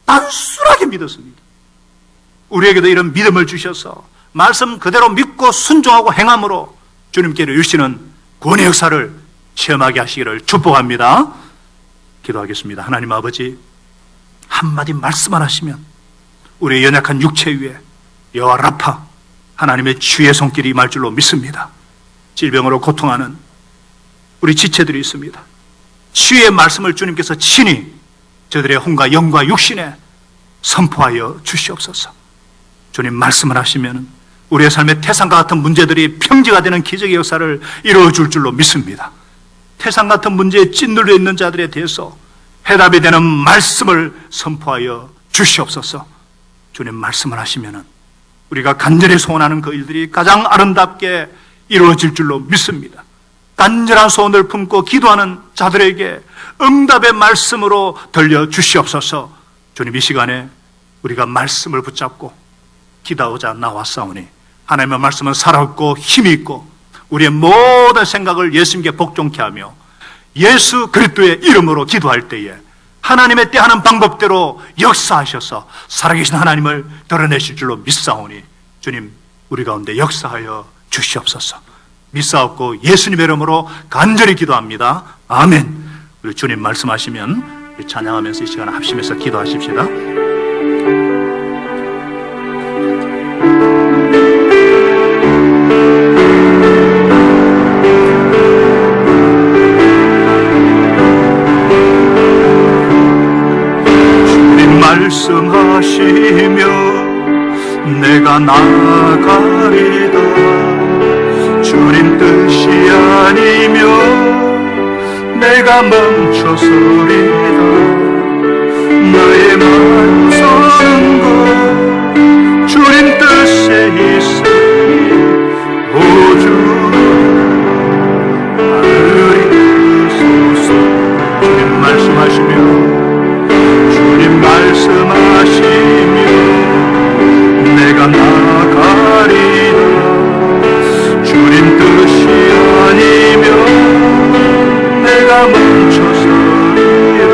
단순하게 믿었습니다. 우리에게도 이런 믿음을 주셔서 말씀 그대로 믿고 순종하고 행함으로 주님께로 주시는 구원의 역사를 체험하게 하시기를 축복합니다. 기도하겠습니다. 하나님 아버지, 한마디 말씀만 하시면 우리의 연약한 육체 위에 여호와 라파 하나님의 주의 손길이 임할 줄로 믿습니다. 질병으로 고통하는 우리 지체들이 있습니다. 치유의 말씀을 주님께서 친히 저들의 혼과 영과 육신에 선포하여 주시옵소서. 주님 말씀을 하시면 우리의 삶의 태산과 같은 문제들이 평지가 되는 기적의 역사를 이루어줄 줄로 믿습니다. 태산 같은 문제에 찐들려 있는 자들에 대해서 해답이 되는 말씀을 선포하여 주시옵소서. 주님 말씀을 하시면 우리가 간절히 소원하는 그 일들이 가장 아름답게 이루어질 줄로 믿습니다. 간절한 소원을 품고 기도하는 자들에게 응답의 말씀으로 들려주시옵소서. 주님 이 시간에 우리가 말씀을 붙잡고 기도하고자 나왔사오니 하나님의 말씀은 살아있고 힘이 있고 우리의 모든 생각을 예수님께 복종케 하며 예수 그리스도의 이름으로 기도할 때에 하나님의 때하는 방법대로 역사하셔서 살아계신 하나님을 드러내실 줄로 믿사오니 주님 우리 가운데 역사하여 주시옵소서. 믿사옵고 예수님의 이름으로 간절히 기도합니다. 아멘. 우리 주님 말씀하시면 우리 찬양하면서 이 시간 합심해서 기도하십시다. 말씀하시며 내가 나아가리다. 주님 뜻이 아니면 내가 멈춰서리다. 나의 마음 서는 것 주님 뜻에 있으니 오 주님 하늘이 크소서. 주님 말씀하시며 주님 말씀하시며 내가 나아가리다. 주님 뜻이 아니면 내가 멈춰서리라.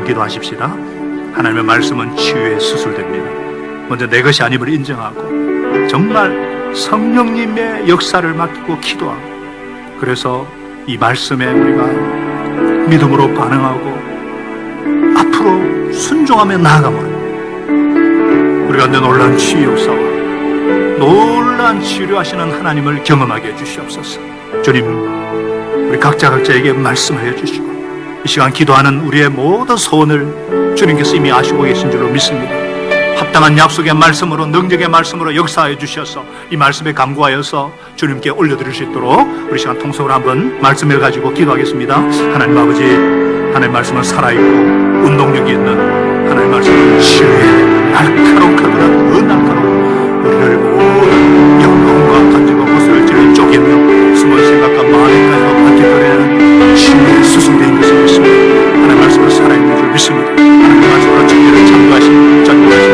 기도하십시다. 하나님의 말씀은 치유의 수술됩니다. 먼저 내 것이 아님을 인정하고 정말 성령님의 역사를 맡기고 기도하고, 그래서 이 말씀에 우리가 믿음으로 반응하고 앞으로 순종하며 나아가므로 우리가 놀라운 치유 역사와 놀라운 치료하시는 하나님을 경험하게 해주시옵소서. 주님, 우리 각자에게 말씀하여 주시고 이 시간 기도하는 우리의 모든 소원을 주님께서 이미 아시고 계신 줄로 믿습니다. 합당한 약속의 말씀으로, 능력의 말씀으로 역사하여 주셔서 이 말씀에 간구하여서 주님께 올려드릴 수 있도록 우리 시간 통성으로 한번 말씀을 가지고 기도하겠습니다. 하나님 아버지, 하나님 말씀은 살아있고 운동력이 있는 하나님 말씀은 치유의 날카로운 칼보다 더 날카로운 우리를 모든 영혼과 간증과 고스를 찔러 쪼개며 숨은 생각과 마음에까지도 바뀌어내는 치유의 수술된 것을 믿습니다. 하나님 말씀은 살아있는 줄 믿습니다. 하나님 말씀으로 천지를 창조하신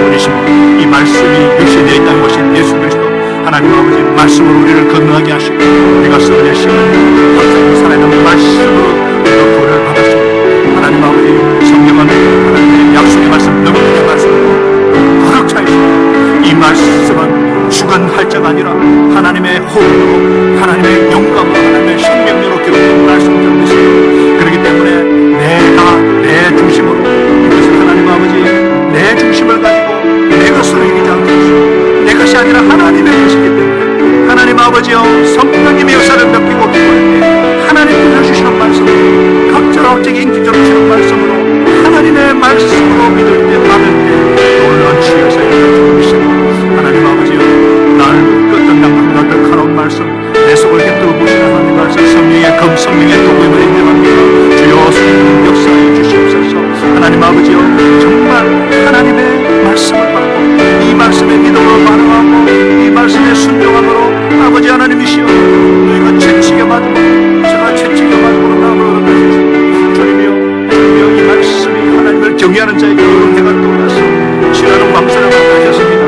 분이십니다. 이 말씀이 육신되어 있다는 것이 예수 그리스도 하나님 아버지 말씀으로 우리를 건강하게 하시고 우리가 쓰는 시간에 항상 살아있는 말씀으로 우리가 구원을 받았습니다. 하나님 아버지 성경은 하나님의 약속의 말씀, 능력의 말씀으로 거룩 차이십니다. 이 말씀은 죽은 할자가 아니라 하나님의 호흡으로, 하나님의 영감으로, 하나님의 생명으로 기록된 말씀을 믿습니다. 그렇기 때문에 내가 내 중심으로, 이것을 하나님 아버지 내 중심을 가지고 내 것으로 이기지 않고 내 것이 아니라 하나님의 것이기 때문에 하나님 아버지여 성령님의 역사를 느끼고 기도할 때 하나님 들려주시는 말씀으로, 각자적인 기적을 주시는 말씀으로, 하나님의 말씀으로 믿을 때, 받을 때 놀라운 치유에서 일어나주고 계십니다. 하나님 아버지여, 나를 끝던 양과 날카로운 말씀, 내 속을 깃들어 보시는 하나님 말씀, 성령의 성령의 도움을 인정합니다. 주여 성령 역사해 주시옵소서. 하나님 아버지여, 정말 하나님의 말씀을 받고 이 말씀에 믿음으로 반응하고 이 말씀에 순종함으로 아버지 하나님이시여, 너희가 채찍에 맞고 제가 채찍에 맞고 나무로 가주시고, 주님이여 이 말씀이 하나님을 경외하는 자에게 해가 떠올라서 지나는 광선을 받으셨습니다.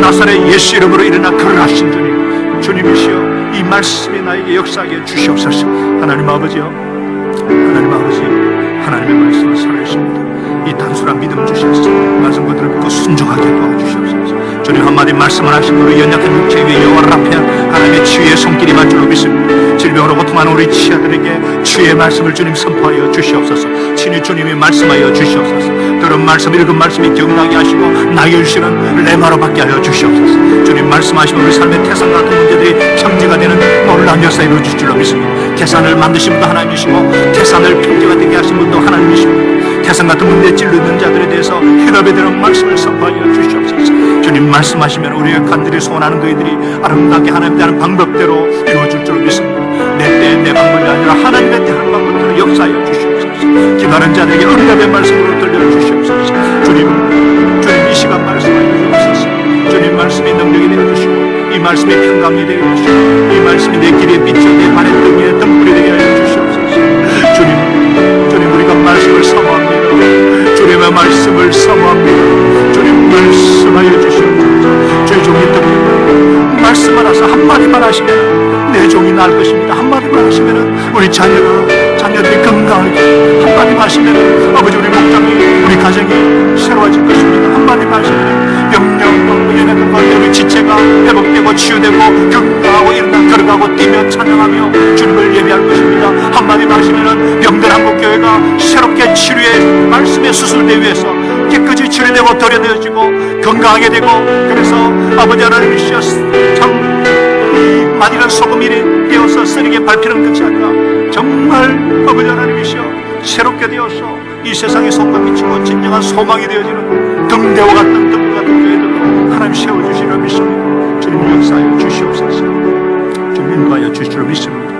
나사렛 예수 이름으로 일어나 걸어가신 주님이시여, 이 말씀이 나에게 역사하게 주시옵소서. 하나님 아버지여, 하나님 아버지, 하나님의 말씀은 살아있습니다. 이 단순한 믿음 주셔서 말씀 그대로 믿고 순종하게 도와주시옵소서. 주님 한마디 말씀을 하신 우리 연약한 육체 위에 여호와 앞에 하나님의 치유의 손길이 만 줄로 믿습니다. 질병으로 고통하는 우리 치아들에게 치유의 말씀을 주님 선포하여 주시옵소서. 친히 주님이 말씀하여 주시옵소서. 들은 말씀, 읽은 말씀이 기억나게 하시고 나에게 주시는 레마로 받게 하여 주시옵소서. 주님 말씀하시면 우리 삶의 태산 같은 문제들이 평지가 되는 놀라운 역사에 이루어질 줄로 믿습니다. 태산을 만드신 분도 하나님이시고 태산을 평지가 되게 하신 분도 하나님이시고 태산 같은 문제에 찔리는 자들에 대해서 해답에 되는 말씀을 선포하여 주시옵소서. 주님 말씀하시면 우리의 간절히 소원하는 그이들이 아름답게 하나님 대하는 방법대로 이루어질 줄 믿습니다. 내 때 내 방법이 아니라 하나님의 때 하는 방법대로 역사하여 주시옵소서. 기도하는 자들에게 응답의 말씀으로 들려주시옵소서. 주님 이 시간 말씀하여 주옵소서. 주님 말씀이 능력이 되어주시고 이 말씀이 평강이 되어주시고 이 말씀이 내 길에 비춰 내 발의 등에 등불이 되게 하여 주시옵소서. 주님 우리가 말씀을 사모합니다. 주님의 말씀을 사모합니다. 주님 말씀하여 주시옵소서. 주의 종이 듣는 말씀을 하셔서 한마디만 하시면 내 종이 나을 것입니다. 한마디만 하시면 우리 자녀들이 건강하게, 한마디만 하시면 아버지 우리 목장이, 우리 가정이 새로워질 것입니다. 한마디만 하시면 병력과 연약한 가운데 우리 지체가 회복되고 치유되고 건강하고 일어나 걸어가고 뛰며 찬양하며 주님을 예배할 것입니다. 한마디만 하시면 병들 한국교회가 새롭게 치료의 말씀의 수술대 위에서 깨끗이 치료되고 도려내어지고 건강하게 되고, 그래서 아버지 하나님이시여 이 마디는 소금이 되어서 쓰레기에 밟히는 것이 아니라 정말 아버지 하나님이시여 새롭게 되어서 이 세상에 소금을 미치고 진정한 소망이 되어지는 등대와 같은 등불 같은 교회들로 하나님 세워주시려 믿습니다. 주님 역사하여 주시옵소서. 주님 인도하여 주시려 믿습니다.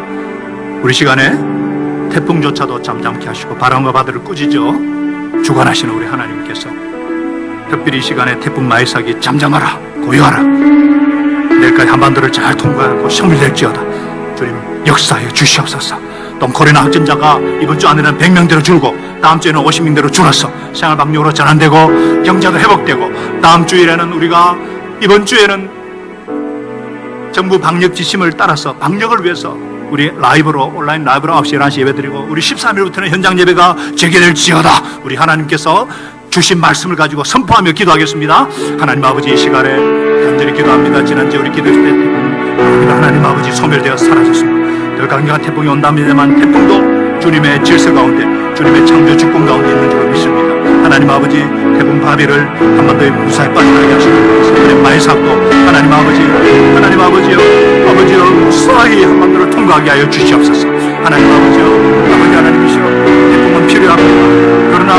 우리 시간에 태풍조차도 잠잠케 하시고 바람과 바다를 꾸짖어 주관하시는 우리 하나님께서 특별히 이 시간에 태풍 마이삭이 잠잠하라, 고요하라, 내일까지 한반도를 잘 통과하고 성밀될지어다. 주님 역사하여 주시옵소서. 또 코로나 확진자가 이번 주 안에는 100명대로 줄고 다음 주에는 50명대로 줄어서 생활방역으로 전환되고 경제도 회복되고, 다음 주일에는 우리가 이번 주에는 정부 방역 지침을 따라서 방역을 위해서 우리 라이브로 온라인 라이브로 9시 11시 예배드리고 우리 13일부터는 현장 예배가 재개될지어다. 우리 하나님께서 주신 말씀을 가지고 선포하며 기도하겠습니다. 하나님 아버지, 이 시간에 간절히 기도합니다. 지난주에 우리 기도했을 때 하나님 아버지 소멸되어 사라졌습니다. 더 강력한 태풍이 온답니다만 태풍도 주님의 질서 가운데, 주님의 창조 주권 가운데 있는 줄 믿습니다. 하나님 아버지, 태풍 바비를 한반도에 무사히 빠져나게 하시고 하나님 마이삭도 하나님 아버지요 무사히 한반도를 통과하게 하여 주시옵소서. 하나님 아버지요, 아버지 하나님이시여, 태풍은 필요합니다. 그러나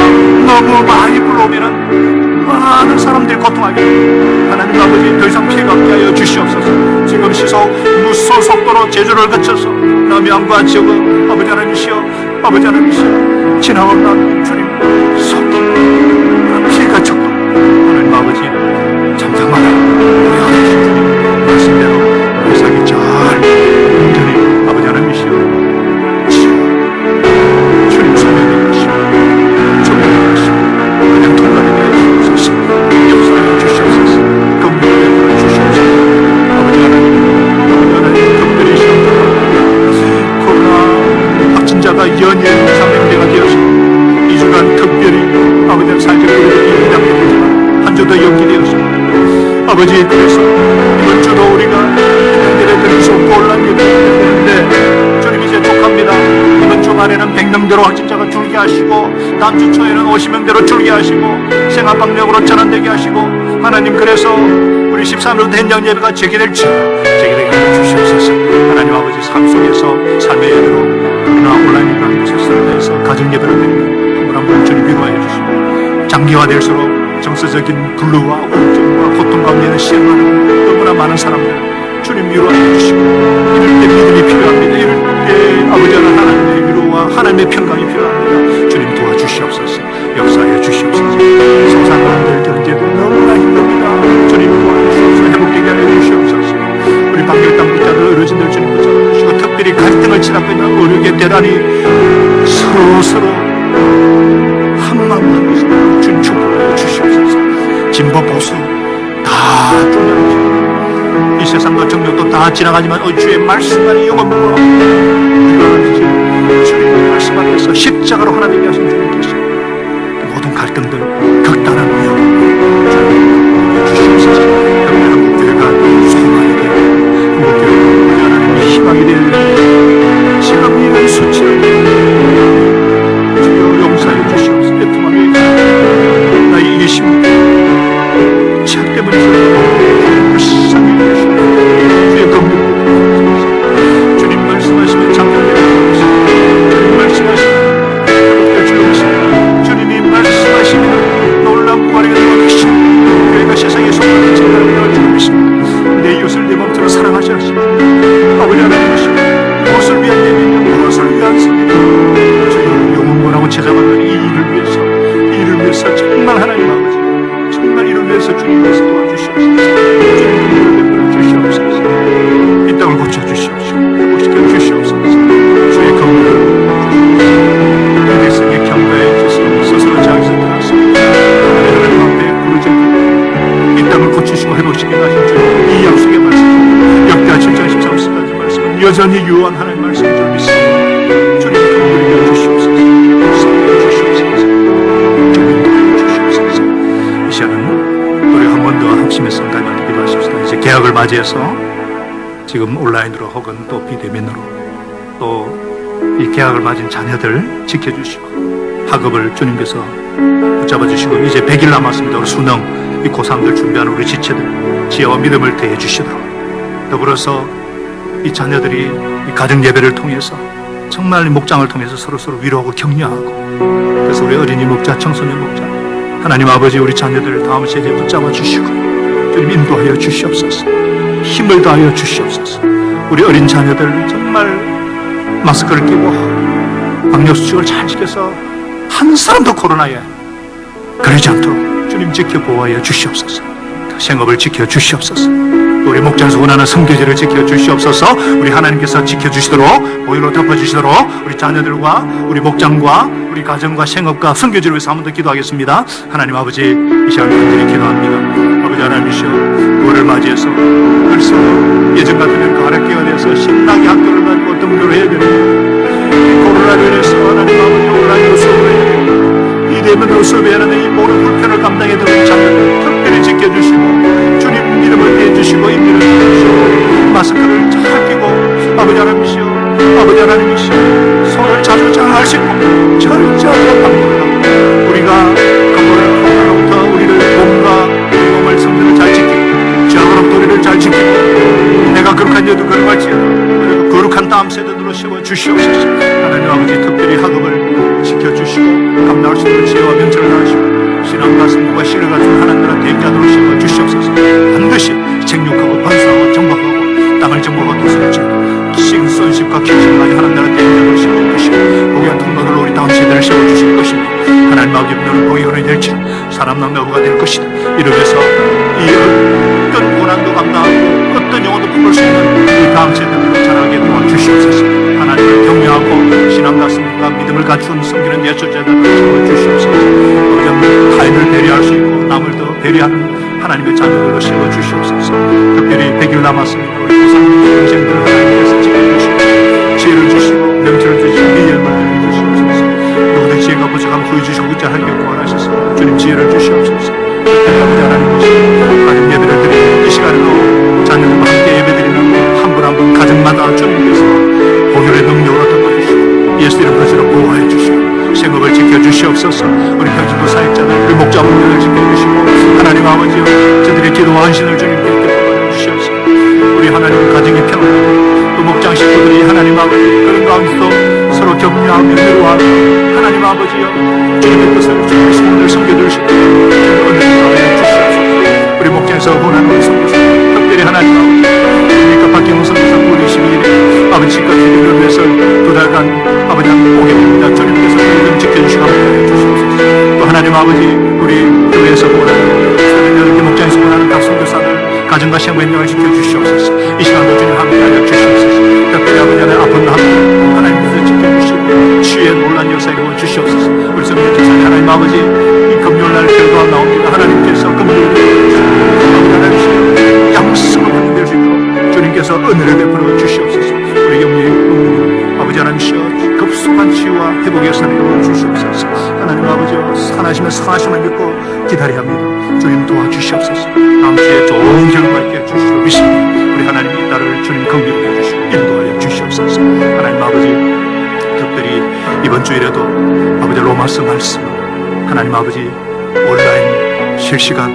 너무 많이 불러오면은 많은 사람들이 고통하게 됩니다. 하나님 아버지, 더 이상 피해가 없게 하여 주시옵소서. 지금 시속 무소 속도로 제주를 거쳐서 남해안과 지역은 아버지 하나님이시여 지나온다. 주님 속히 피해가 적도 하나님 아버지 잠잠하라. 우리 하나님 주님 말씀대로 세상이 잘 온전히 아버지 하나님이시여 주님 소명해 주시오. 소명해 주시오. 그냥 통과되게 해주시옵소서. 역사해 주시옵소서. 긍휼해 주시옵소서. 아버지 하나님 특별히 코로나 확진자가 연이은 300대가 되었습니다. 이 주간 특별히 아버지 살짝 이담되지만 한 주 더 연기되었습니다. 아버지, 그래서 이번 주도 우리가 현장들에 속고 올라가게 되는데 주님 이제 족합니다. 이번 주말에는 100명대로 확진자가 줄게 하시고 다음 주 초에는 50명대로 줄게 하시고 생활방역으로 전환되게 하시고 하나님, 그래서 우리 13일부터 현장 예배가 재개되게 하여 주시옵소서. 하나님 아버지, 삶 속에서 삶의 예배로 그러나 온라인 강의 세상에서 가정 예배를 드리는 한 분 주님 위로하여 주시고 장기화될수록 정서적인 불루와 우울증과 고통 가운데는 시행하는 너무나 많은 사람들 주님 위로하여 주시고 이럴 때 믿음이 필요합니다. 이럴 때 아버지 하나님의 위로와 하나님의 평강이 필요합니다. 주님 도와주시옵소서. 역사하여 주시옵소서. 소상한들 경제도 너무나 힘듭니다. 주님 도와주시옵소서. 회복되게 하여 주시옵소서. 우리 방역당 붙자들 어르신들 주님 붙잡아 주시고 특별히 갈등을 치닫고 있는 어려게 대단히 서로 한마음하면서 주님 축복하여 주시옵소서. 진보 보수 다 중요하죠. 이 세상과 정력도 다 지나가지만 주의 말씀 안에 영원으로 우리가 주님의 말씀 안에서 십자가로 하나 되게 하신 주님께서 모든 갈등들 극단한 위협 주시옵소서. 한국교회가 소망이 되고 한국교회가 하나님의 희망이 되는 지금 이런 수치를 용서해 주시옵소서. 애통함이 나의 이기심 죄악 때문에 불쌍히 주시옵소서. 주의 긍휼 주님 말씀하시면 장면이 주님 말씀하시면 회복되어 주님이 말씀하시면 놀라운 구원이 되시고 교회가 세상에 속하는 진리를 주고 있습니다. 내 이웃을 내 몸처럼 사랑하셔 하시고 아버지 하나님이시고 무엇을 위한 예배냐, 무엇을 위한 승리냐, 원하고 제자받는 이 일을 위해서 정말 하나님 아버지, 정말 이를 위해서 주님께서 도와주시옵소서. 주님 베풀어 주시옵소서. 이 땅을 고쳐주시옵소서. 회복시켜 주시옵소서. 주의 긍휼을 이 백성의 경배에 주시옵소서. 스스로 자기서 들었습니다. 하나님 앞에 부르짖고 이 땅을 고치시고 회복시켜 가신 주님, 이 약속의 말씀, 역대하 7장 13절까지 말씀은 여전히 유효한 하나님 말씀을 좀 믿습니다. 주님 긍휼히 여주시옵소서. 합심해서 하나님께 기도하십시다. 이제 개학을 맞이해서 지금 온라인으로 혹은 또 비대면으로 또 이 개학을 맞은 자녀들 지켜주시고 학업을 주님께서 붙잡아 주시고 이제 100일 남았습니다. 우리 수능 이 고3들 준비하는 우리 지체들 지혜와 믿음을 더해 주시도록 더불어서 이 자녀들이 이 가정 예배를 통해서 정말 목장을 통해서 서로 위로하고 격려하고 그래서 우리 어린이 목자, 청소년 목자 하나님 아버지 우리 자녀들을 다음 세대에 붙잡아 주시고 주님 인도하여 주시옵소서. 힘을 다하여 주시옵소서. 우리 어린 자녀들 정말 마스크를 끼고 방역수칙을 잘 지켜서 한 사람도 코로나에 걸리지 않도록 주님 지켜 보호하여 주시옵소서. 생업을 지켜 주시옵소서. 우리 목장에서 원하는 선교제를 지켜 주시옵소서. 우리 하나님께서 지켜 주시도록 보혈로 덮어 주시도록 우리 자녀들과 우리 목장과 우리 가정과 생업과 선교제를 위해서 한 번 더 기도하겠습니다. 하나님 아버지 이 시간 간절히 기도합니다. 아버지 하나님이시여 9월을 맞이해서 벌써 예전 같으면 가락기가 돼서 신나게 학교를 가지고 등교를 해야 되는 코로나로 인해서 하나님 아버지 온라인으로 수업을 해야 되는 이 대면으로 수업해야 하는 이 모든 불편을 감당해야 되는 자녀들 특별히 지켜주시고 주님 믿음을 대해주시고 인내를 주시고 마스크를 잘 끼고 아버지 하나님이시여 아버지 하나님이시여 손을 자주 잘 씻고 철저하게 방문하고 우리가 코로나로부터 우리를 몸과 몸을 성전을 잘 지키고 죄악으로부터 우리를 잘 지키고 내가 거룩한 여도 거룩할지어다 그리고 거룩한 다음 세대들로 세워 주시옵소서. 하나님 아버지 특별히 학업을 지켜주시고 감당할 수 있는 지혜와 명철을 다하시고 신앙과 성부와 신을 갖춘 하나님의 대행자들로 세워 주시옵소서. 반드시 생육하고 번성하고 정복하고 땅을 정복하고 도서를 지고 신선십과 기신까지 하나님의 대행자들로 세워 주시고 공연 통로들로 우리 다음 세대를 세워 주실 것입니다. 하나님 아버지 너는 공연을 열지 사람 낭나부가 될 것이다. 이러면서 이 어떤 고난도 감당하고 어떤 영혼도 품을 수 있는 이 다음 세대들을 자라게 도와주시옵소서. 하나님을 경외하고 신앙과 성과 믿음을 갖춘 섬기는 예수자들을 세워주시옵소서. 어떤 타인을 배려할 수 있고 남을 더 배려하는 하나님의 자녀들로 세워주시옵소서. 특별히 100일 남았습니다. 우리 고상민 동생들을 하나님께서 지켜주시고 지혜를 주시고 명철을 주시고 미열을 주시옵소서. 누구든 지혜가 부족하면 구해주시고 웃자하게 구원하셔서 주님 지혜를 주시옵소서. 아버지 하나님이시여 가정 예배를 드리는 이 시간에도 자녀들과 함께 예배드리는 한 분 한 분 가정마다 주님께서 보혈의 능력으로 덮어주시고 예수 이름 것으로 보호해 주시고 생업을 지켜주시옵소서. 우리 평신도 사역자들 우리 목자분들을 지켜주시고 하나님 아버지여 저들의 기도와 헌신을 주님께 기뻐해 주시옵소서. 우리 하나님 가정의 평안하고 또 목장 식구들이 하나님 아버지 그런 가운데서 서로 격려하며 위로하며 하나님 아버지여 주님의 뜻을 주님의 신분을 섬겨줄 수 있도록 은혜를 더하여 주시옵소서. 우리 목장에서 원하는 우리 선교사 특별히 하나님 아버지 그러니까 박경호 선교사 9월 22일에 아버지 집과 기도를 위해서 2달간 아버지 오게 됩니다. 주님께서 그를 지켜주시고 함께해 주시옵소서. 또 하나님 아버지 우리 교회에서 원하는 이렇게 목장에서 원하는 각 선교사들 가정과 생활 인명을 지켜주시옵소서. 이 시간도 주님 함께하여 주시옵소서. 특별히 아버지 하나님 아픈 하나님 하나님께서 지켜주시고 치유의 놀란 역사 이루어 주시옵소서. 우리 성령 조사님 하나님 아버지 이 금요일날 결과가 나옵니다. 하나님께서 금요일을 주시고 아버지 하나님 양성을 받는 수 있도록 주님께서 은혜를 베풀어 주시옵소서. 우리 영리 아버지 하나님이시여 급속한 치유와 회복의 역사를 이루어 주시옵소서. 하나님 아버지여 선하시면 선하심을 믿고 기다려 합니다. 주님 도와주시옵소서. 다음 주에 좋은 결과 있게 주시오 믿습니다. 우리 하나님 이 딸을 주님 긍휼히 해주시고 인도하여 주시옵소서. 하나님 아버지 특별히 이번 주일에도 아버지 로마서 말씀 하나님 아버지 온라인 실시간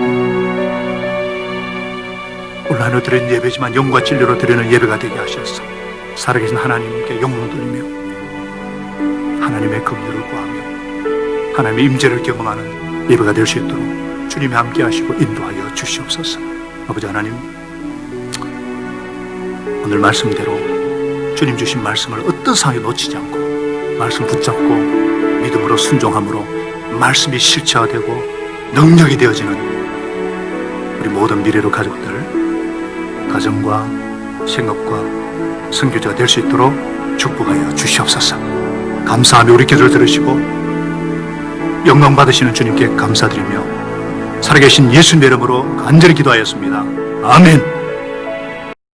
온라인으로 드리는 예배지만 영과 진리로 드리는 예배가 되게 하셔서 살아계신 하나님께 영광을 돌리며 하나님의 긍휼을 구하며 하나님의 임재를 경험하는 예배가 될 수 있도록 주님이 함께 하시고 인도하여 주시옵소서. 아버지 하나님 오늘 말씀대로 주님 주신 말씀을 어떤 상황에 놓치지 않고 말씀 붙잡고 믿음으로 순종함으로 말씀이 실체화되고 능력이 되어지는 우리 모든 미래로 가족들 가정과 생업과 선교자가 될 수 있도록 축복하여 주시옵소서. 감사하며 우리 기도를 들으시고 영광 받으시는 주님께 감사드리며 살아계신 예수님의 이름으로 간절히 기도하였습니다. 아멘.